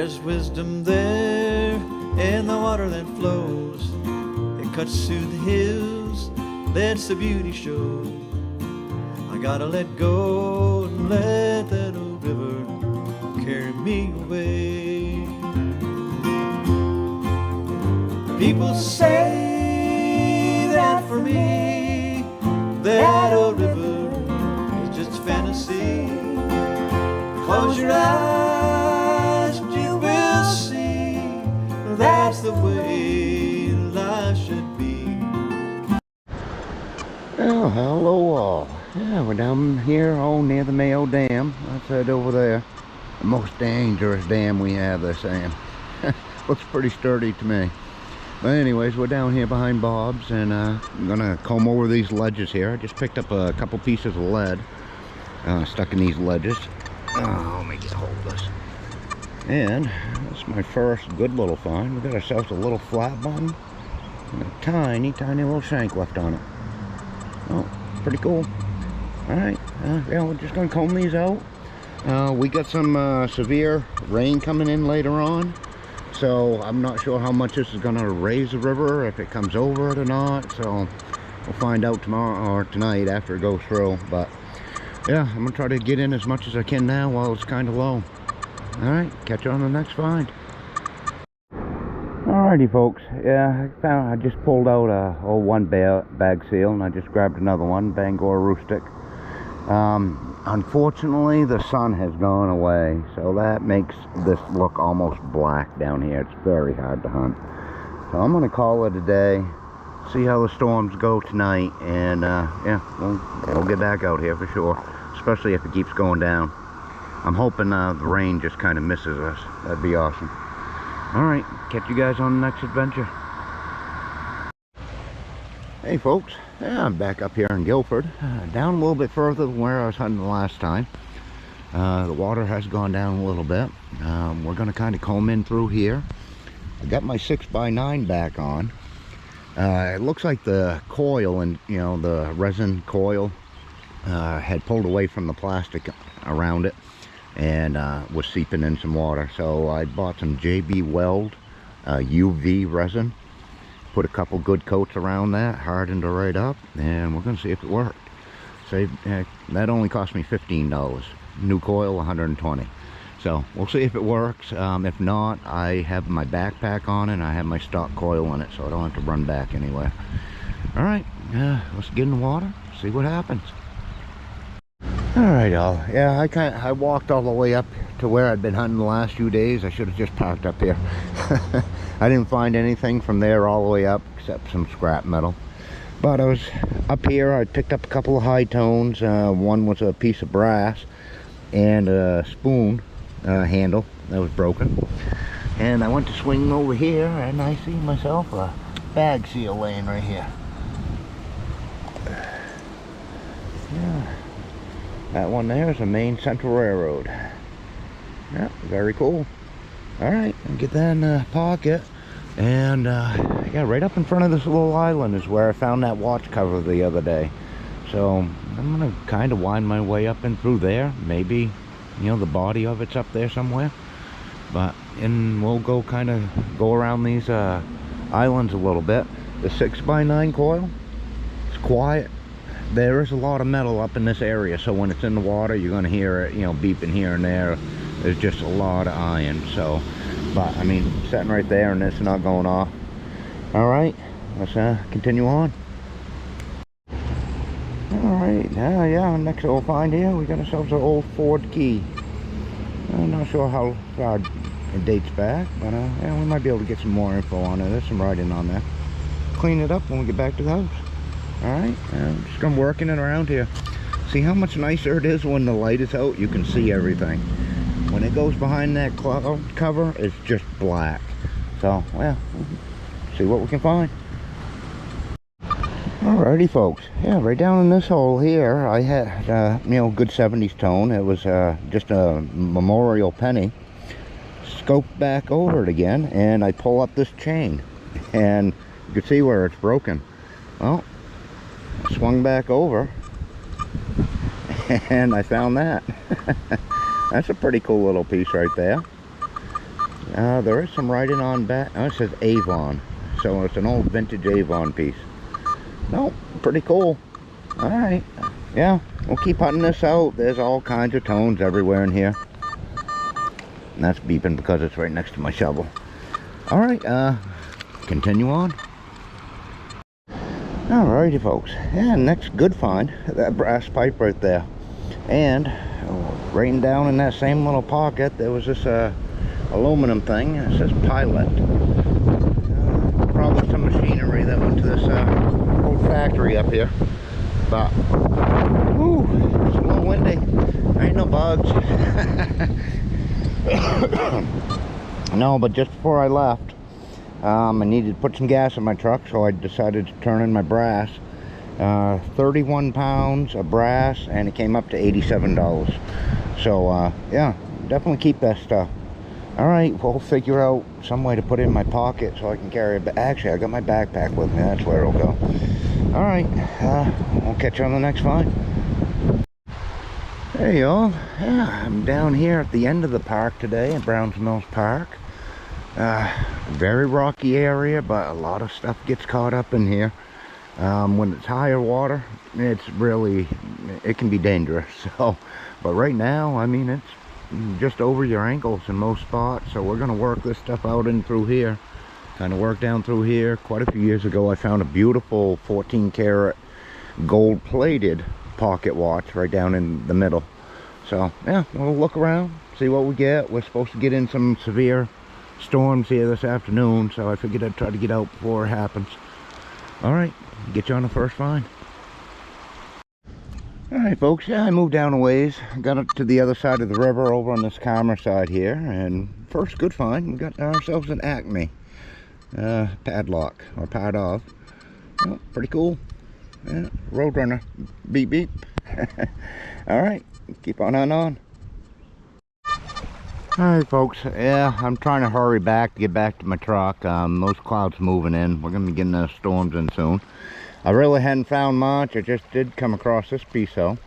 There's wisdom there in the water that flows. It cuts through the hills, lets the beauty show. I gotta let go and let that old river carry me away. People say that for me, that old river is just fantasy. Close your eyes and you will see that's the way life should be. Oh, hello all. Yeah, we're down here near the Mayo Dam. Let's head over there. The most dangerous dam we have, they're saying. Looks pretty sturdy to me. But anyways, we're down here behind Bob's, and I'm gonna comb over these ledges here. I just picked up a couple pieces of lead stuck in these ledges. Oh, let me get hold of this. And that's my first good little find. We got ourselves a little flat bottom and a tiny little shank left on it. Oh, pretty cool. Alright, yeah, we're just gonna comb these out. We got some severe rain coming in later on, so I'm not sure how much this is gonna raise the river, if it comes over it or not. So we'll find out tomorrow or tonight after it goes through. But yeah, I'm gonna try to get in as much as I can now while it's kind of low. Alright, catch you on the next find. Alrighty folks, yeah, I just pulled out a one bag seal, and I just grabbed another one, Bangor Rustic. Unfortunately the sun has gone away, so that makes this look almost black down here. It's very hard to hunt. So I'm gonna call it a day, see how the storms go tonight, and yeah, we'll get back out here for sure, especially if it keeps going down. I'm hoping the rain just kind of misses us. That'd be awesome. Alright, catch you guys on the next adventure. Hey folks, yeah, I'm back up here in Guilford, down a little bit further than where I was hunting the last time. The water has gone down a little bit. We're going to kind of comb in through here. I got my 6x9 back on. It looks like the coil, and you know, the resin coil had pulled away from the plastic around it, and was seeping in some water. So I bought some JB Weld UV resin, put a couple good coats around that, hardened it right up, and we're gonna see if it worked. So that only cost me $15. New coil $120. So we'll see if it works. If not, I have my backpack on and I have my stock coil in it, so I don't have to run back anywhere. All right, let's get in the water, see what happens. Alright all, yeah, I walked all the way up to where I'd been hunting the last few days. I should have just parked up here. I didn't find anything from there all the way up except some scrap metal. But I was up here, I picked up a couple of high tones. One was a piece of brass and a spoon handle that was broken. And I went to swing over here, and I see myself a bag seal laying right here. Yeah. That one there is a Maine Central Railroad. Yeah, very cool. Alright, get that in the pocket. And yeah, right up in front of this little island is where I found that watch cover the other day. So I'm gonna kind of wind my way up and through there. Maybe, you know, the body of it's up there somewhere. But we'll go go around these islands a little bit. The 6x9 coil, it's quiet. There is a lot of metal up in this area, so when it's in the water, you're going to hear it, you know, beeping here and there. There's just a lot of iron. So, but I mean, sitting right there and it's not going off. All right, let's continue on. All right, yeah, next we'll find here, we got ourselves an old Ford key. I'm not sure how far it dates back, but yeah, we might be able to get some more info on it. There's some writing on there. Clean it up when we get back to the house. Alright, I'm just gonna working it around here. See how much nicer it is when the light is out? You can see everything. When it goes behind that cloud cover, it's just black. So, well, see what we can find. Alrighty folks, yeah, right down in this hole here, I had, you know, good 70s tone. It was just a memorial penny. Scoped back over it again, and I pull up this chain, and you can see where it's broken. Well, swung back over and I found that. That's a pretty cool little piece right there. There is some writing on back. Oh, it says Avon. So it's an old vintage Avon piece. No, pretty cool. Alright. Yeah, we'll keep hunting this out. There's all kinds of tones everywhere in here. And that's beeping because it's right next to my shovel. Alright, continue on. Alrighty, folks. Yeah, next good find. That brass pipe right there. And right down in that same little pocket, there was this aluminum thing. It says Pilot. Probably some machinery that went to this old factory up here. But, whew, it's a little windy. There ain't no bugs. No, but just before I left, I needed to put some gas in my truck, so I decided to turn in my brass. 31 pounds of brass, and it came up to $87. So, yeah, definitely keep that stuff. Alright, we'll figure out some way to put it in my pocket so I can carry it. But actually, I got my backpack with me. That's where it'll go. Alright, we'll catch you on the next find. Hey y'all, yeah, I'm down here at the end of the park today at Brownsmouth Park. Very rocky area, but a lot of stuff gets caught up in here. When it's higher water, it can be dangerous. So, but right now, I mean, it's just over your ankles in most spots. So we're gonna work this stuff out in through here. Kind of work down through here. Quite a few years ago, I found a beautiful 14 karat gold plated pocket watch right down in the middle. So yeah, we'll look around, see what we get. We're supposed to get in some severe storms here this afternoon, so I figured I'd try to get out before it happens. All right, get you on the first find. All right, folks, yeah, I moved down a ways. Got up to the other side of the river over on this calmer side here, and first good find, we got ourselves an Acme padlock, or pad off. Oh, pretty cool. Yeah, Roadrunner, beep beep. All right, keep on and on. Alright folks, yeah, I'm trying to hurry back to get back to my truck. Those clouds moving in. We're going to be getting those storms in soon. I really hadn't found much. I just did come across this piece though.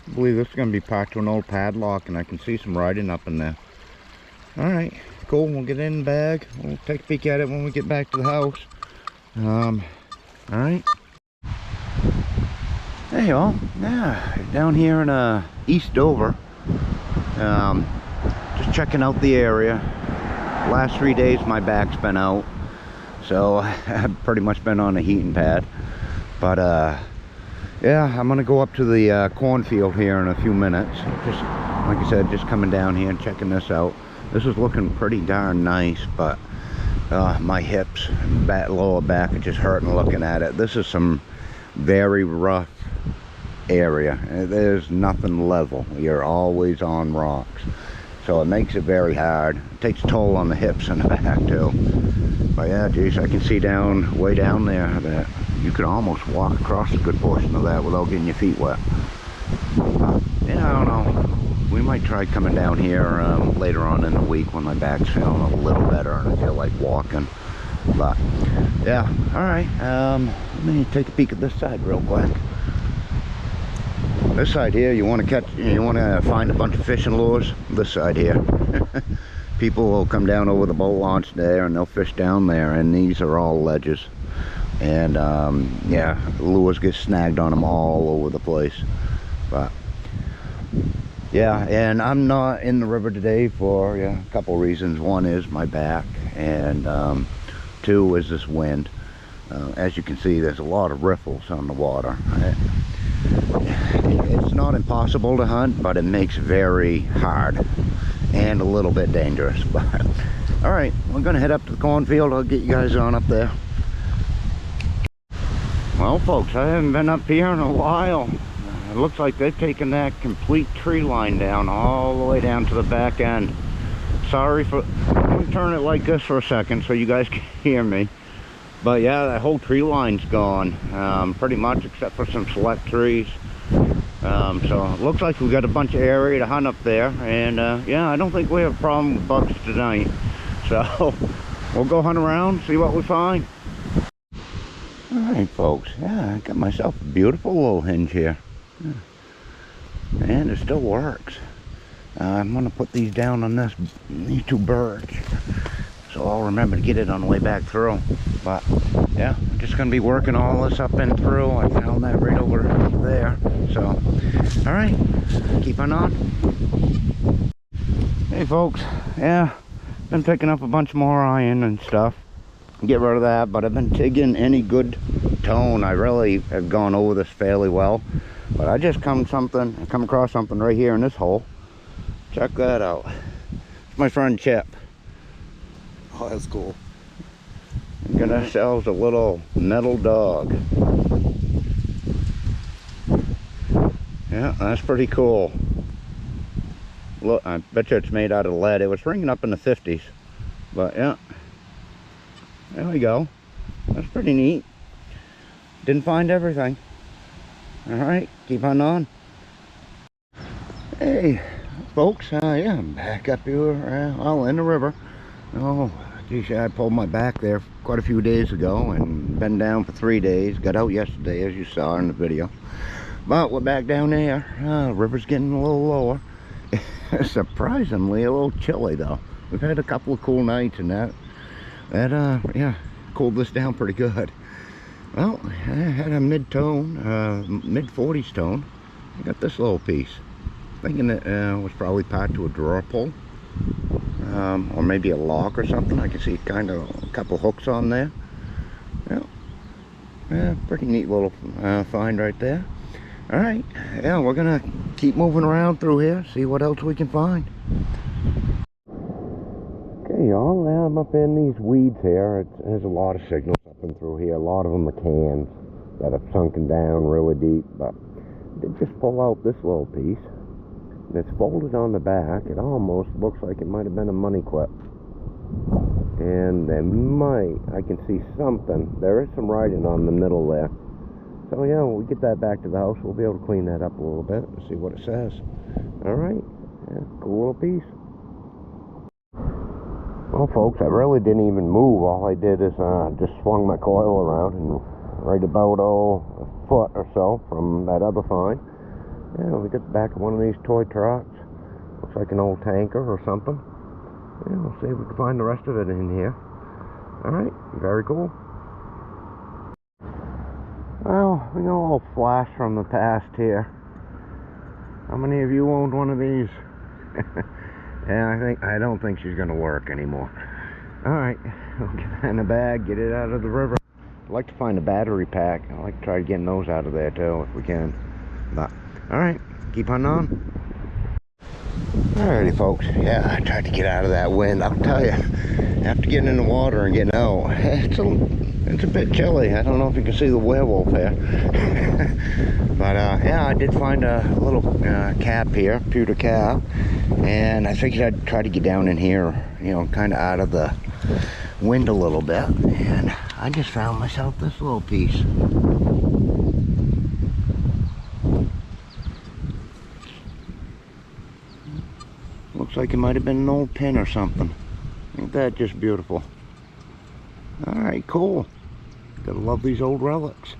I believe this is going to be packed to an old padlock, and I can see some writing up in there. Alright, cool. We'll get it in the bag. We'll take a peek at it when we get back to the house. Alright. Hey y'all, yeah, down here in East Dover. Just checking out the area. Last 3 days my back's been out, so I've pretty much been on a heating pad. But yeah, I'm gonna go up to the cornfield here in a few minutes. Just like I said, just coming down here and checking this out. This is looking pretty darn nice, but my hips, lower back are just hurting looking at it. This is some very rough area. There's nothing level. You're always on rocks. So it makes it very hard. It takes a toll on the hips and the back too. But yeah, geez, I can see way down there that you could almost walk across a good portion of that without getting your feet wet. Yeah, I don't know. We might try coming down here later on in the week when my back's feeling a little better and I feel like walking. But yeah, all right. Let me take a peek at this side real quick. This side here, you want to find a bunch of fishing lures. This side here, people will come down over the boat launch there and they'll fish down there, and these are all ledges. And yeah, lures get snagged on them all over the place. But yeah, and I'm not in the river today for a couple reasons. One is my back, and two is this wind. As you can see, there's a lot of riffles on the water. It's not impossible to hunt, but it makes it very hard and a little bit dangerous. But all right, we're gonna head up to the cornfield. I'll get you guys on up there. Well folks, I haven't been up here in a while. It looks like they've taken that complete tree line down all the way down to the back end. Sorry for, let me turn it like this for a second so you guys can hear me. But yeah, that whole tree line's gone, pretty much, except for some select trees. So it looks like we've got a bunch of area to hunt up there, and yeah, I don't think we have a problem with bugs tonight. So we'll go hunt around, see what we find. All right, folks, yeah, I got myself a beautiful little hinge here. And it still works. I'm gonna put these down on these two birch. so I'll remember to get it on the way back through. But yeah, I'm just gonna be working all this up and through. I found that right over there. So, all right, keep on. Hey folks, yeah, been picking up a bunch more iron and stuff. Get rid of that, but I've been digging any good tone. I really have gone over this fairly well, but I just come across something right here in this hole. Check that out. It's my friend Chip. Oh, that's cool. We got ourselves a little metal dog. Yeah, that's pretty cool. Look, I bet you it's made out of lead. It was ringing up in the 50s, but yeah. There we go. That's pretty neat. Didn't find everything. Alright, keep on. Hey, folks, yeah, I'm back up here, well, in the river. Oh, geez, I pulled my back there quite a few days ago and been down for 3 days. Got out yesterday, as you saw in the video. But we're back down there. River's getting a little lower. Surprisingly, a little chilly, though. We've had a couple of cool nights and that yeah, cooled this down pretty good. Well, I had a mid-tone, mid-40s tone. I got this little piece. Thinking it was probably tied to a drawer pull, or maybe a lock or something. I can see kind of a couple hooks on there. Yeah, pretty neat little find right there. All right, yeah, we're gonna keep moving around through here, see what else we can find. Okay, y'all, now I'm up in these weeds here. There's a lot of signals up and through here. A lot of them are cans that have sunken down really deep, but I did just pull out this little piece. And it's folded on the back. It almost looks like it might have been a money clip. And I can see something. There is some writing on the middle there. So yeah, when we get that back to the house, we'll be able to clean that up a little bit and see what it says. All right, yeah, cool little piece. Well, folks, I really didn't even move. All I did is just swung my coil around and right about a foot or so from that other find. Yeah, we got the back of one of these toy trucks. Looks like an old tanker or something. Yeah, we'll see if we can find the rest of it in here. All right, very cool. Well, we got a little flash from the past here. How many of you owned one of these? Yeah, I don't think she's gonna work anymore. All right, we'll get that in the bag, get it out of the river. I'd like to find a battery pack. I'd like to try getting those out of there too, if we can. But all right, keep on. Alrighty, folks. Yeah, I tried to get out of that wind. I'll tell you, after getting in the water and getting out, it's a bit chilly. I don't know if you can see the werewolf here. But yeah, I did find a little cap here, pewter cap, and I figured I'd try to get down in here, you know, kind of out of the wind a little bit, and I just found myself this little piece. Looks like it might have been an old pin or something. Ain't that just beautiful? Alright, cool. Gotta love these old relics.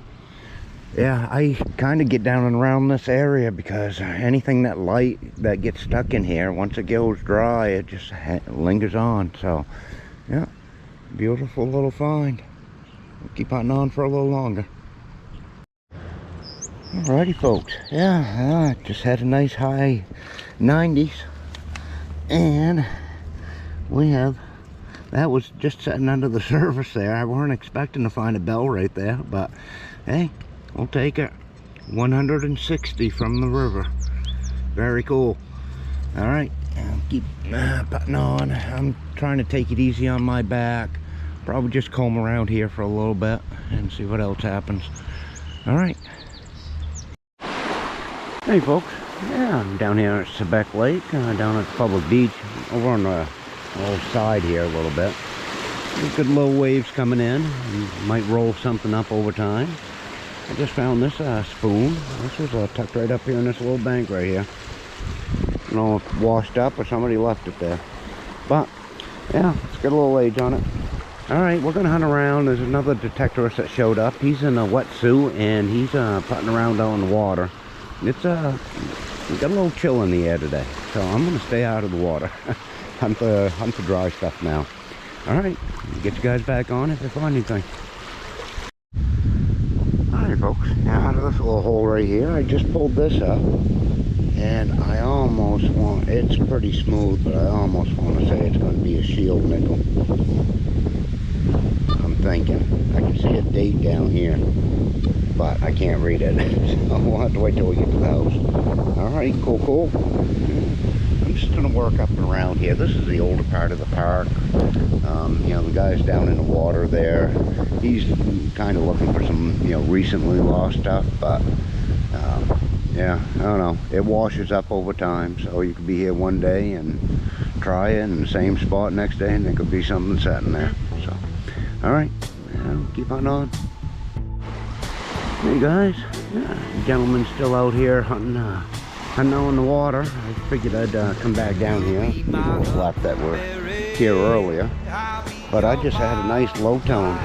Yeah, I kind of get down and around this area because anything that light that gets stuck in here, once it goes dry, it just lingers on. So, yeah, beautiful little find. We'll keep on for a little longer. Alrighty, folks. Yeah, just had a nice high 90s. And we have, that was just sitting under the surface there. I weren't expecting to find a bell right there, but hey, we'll take it. 160 from the river. Very cool. All right, I'll keep putting on. I'm trying to take it easy on my back. Probably just comb around here for a little bit and see what else happens. All right. Hey folks, yeah, I'm down here at Sebec Lake, down at the public beach, over on the old side here a little bit. There's good low waves coming in, and might roll something up over time. I just found this spoon. This was tucked right up here in this little bank right here. I don't know if it washed up or somebody left it there. But, yeah, it's got a little age on it. Alright, we're going to hunt around. There's another detectorist that showed up. He's in a wetsuit, and he's putting around down in the water. It's we got a little chill in the air today, so I'm gonna stay out of the water. hunt for dry stuff now. Alright, get you guys back on if you find anything. Alright folks, now out of this little hole right here, I just pulled this up. And I almost want, it's pretty smooth, but I almost want to say it's going to be a shield nickel. I'm thinking. I can see a date down here, but I can't read it. So we'll have to wait till we get to the house. Alright, cool. I'm just going to work up and around here. This is the older part of the park. You know, the guy's down in the water there. He's kind of looking for some, you know, recently lost stuff, but yeah, I don't know. It washes up over time, so you could be here one day and try it in the same spot next day, and there could be something sitting there. So, all right, keep on. Hey guys, the gentleman's still out here hunting out in the water. I figured I'd come back down here. Those left that were here earlier, but I just had a nice low tone,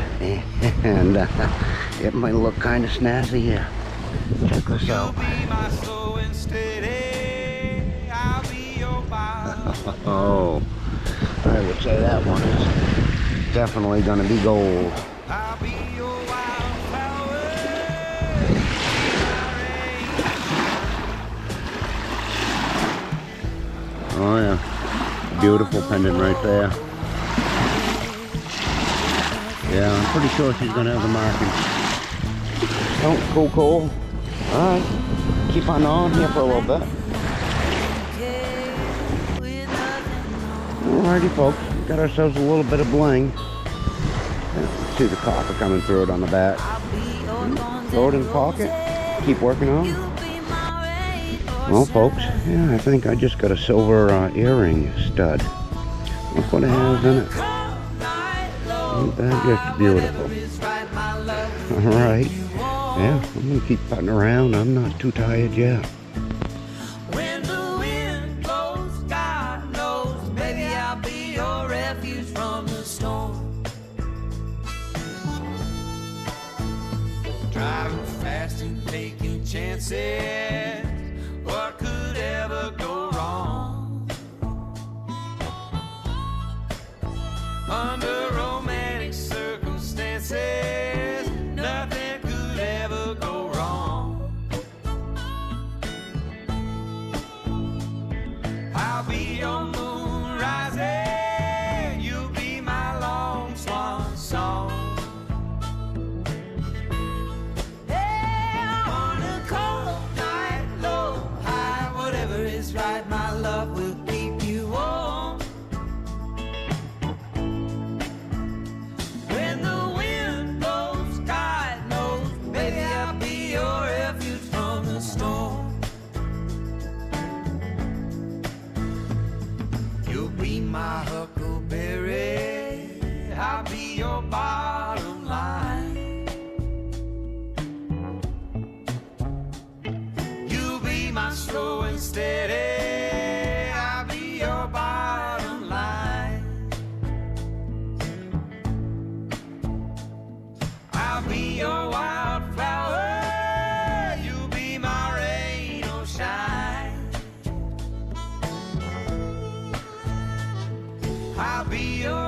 and it might look kind of snazzy here. Check this out. Oh, I would say that one is definitely going to be gold. Oh yeah, beautiful pendant right there. Yeah, I'm pretty sure she's going to have the markings. Oh, cool. Alright, keep on here for a little bit. Alrighty folks, got ourselves a little bit of bling. Yeah, see the copper coming through it on the back. Throw it in the pocket, keep working on it. Well folks, yeah, I think I just got a silver earring stud. Look what it has in it. Ain't that just beautiful? Alright. Yeah, I'm going to keep putting around. I'm not too tired yet. When the wind blows, God knows, baby, I'll be your refuge from the storm. Driving fast and taking chances, what could ever go wrong? Under romantic circumstances, nothing ever go wrong. I'll be your moon rising, you'll be my long swan song. Hey, on a cold night, low, high, whatever is right, my love will keep you warm. When the wind blows, God knows, baby, I'll be your refuge from the storm. You'll be my huckleberry, I'll be your bottom line. You'll be my slow and steady, I'll be your bottom line. I'll be your wildflower, you'll be my rain or shine. I'll be your